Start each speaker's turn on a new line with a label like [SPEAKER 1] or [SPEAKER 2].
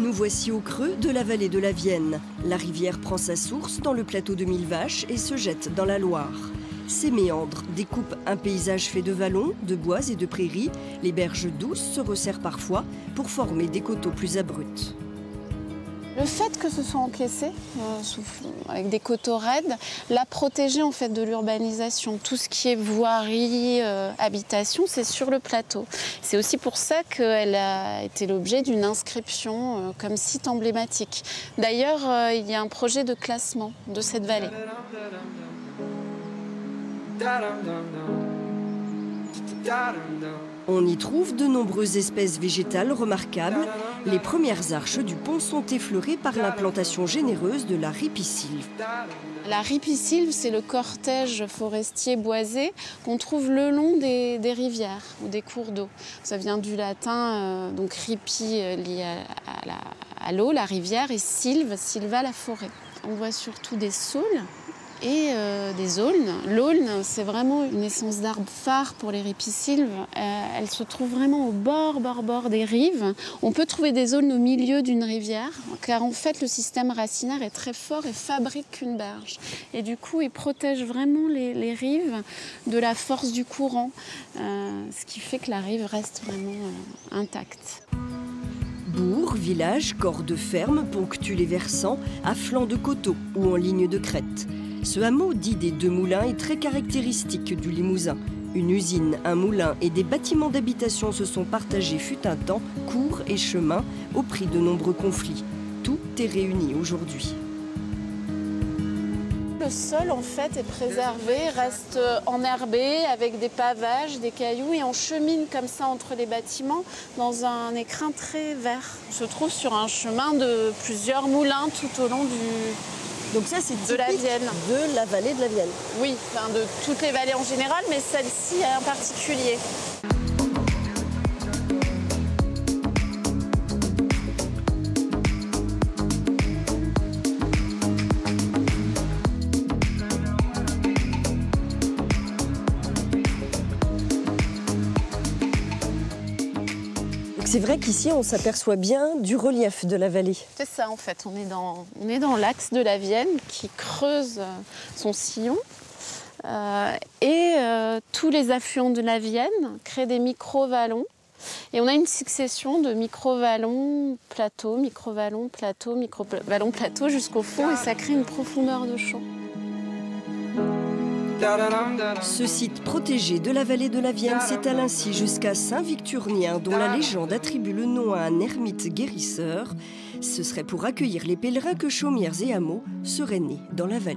[SPEAKER 1] Nous voici au creux de la vallée de la Vienne. La rivière prend sa source dans le plateau de Millevaches et se jette dans la Loire. Ces méandres découpent un paysage fait de vallons, de bois et de prairies. Les berges douces se resserrent parfois pour former des coteaux plus abrupts.
[SPEAKER 2] Le fait que ce soit encaissé, avec des coteaux raides, l'a protégé en fait de l'urbanisation. Tout ce qui est voirie, habitation, c'est sur le plateau. C'est aussi pour ça qu'elle a été l'objet d'une inscription comme site emblématique. D'ailleurs, il y a un projet de classement de cette vallée.
[SPEAKER 1] On y trouve de nombreuses espèces végétales remarquables. Les premières arches du pont sont effleurées par l'implantation généreuse de la ripisylve.
[SPEAKER 2] La ripisylve, c'est le cortège forestier boisé qu'on trouve le long des rivières ou des cours d'eau. Ça vient du latin, donc ripi lié à l'eau, la rivière, et sylve, sylva, la forêt. On voit surtout des saules et des aulnes. L'aulne, c'est vraiment une essence d'arbre phare pour les ripisylves. Elle se trouve vraiment au bord des rives. On peut trouver des aulnes au milieu d'une rivière, car en fait, le système racinaire est très fort et fabrique une berge. Et du coup, il protège vraiment les rives de la force du courant, ce qui fait que la rive reste vraiment intacte.
[SPEAKER 1] Bourgs, villages, corps de ferme ponctuent les versants à flanc de coteaux ou en ligne de crête. Ce hameau dit des Deux Moulins est très caractéristique du Limousin. Une usine, un moulin et des bâtiments d'habitation se sont partagés fut un temps, cours et chemins, au prix de nombreux conflits. Tout est réuni aujourd'hui.
[SPEAKER 2] Le sol en fait est préservé, reste enherbé avec des pavages, des cailloux, et on chemine comme ça entre les bâtiments dans un écrin très vert. On se trouve sur un chemin de plusieurs moulins tout au long
[SPEAKER 1] Donc ça, c'est
[SPEAKER 2] de la Vienne.
[SPEAKER 1] De la vallée de la Vienne.
[SPEAKER 2] Oui, enfin de toutes les vallées en général, mais celle-ci en particulier.
[SPEAKER 1] C'est vrai qu'ici, on s'aperçoit bien du relief de la vallée.
[SPEAKER 2] C'est ça, en fait. On est dans l'axe de la Vienne qui creuse son sillon. Tous les affluents de la Vienne créent des micro-vallons. Et on a une succession de micro-vallons, plateaux, micro-vallons, plateaux, micro-vallons, plateaux jusqu'au fond. Et ça crée une profondeur de champ.
[SPEAKER 1] Ce site protégé de la vallée de la Vienne s'étale ainsi jusqu'à Saint-Victurnien, dont la légende attribue le nom à un ermite guérisseur. Ce serait pour accueillir les pèlerins que chaumières et hameaux seraient nés dans la vallée.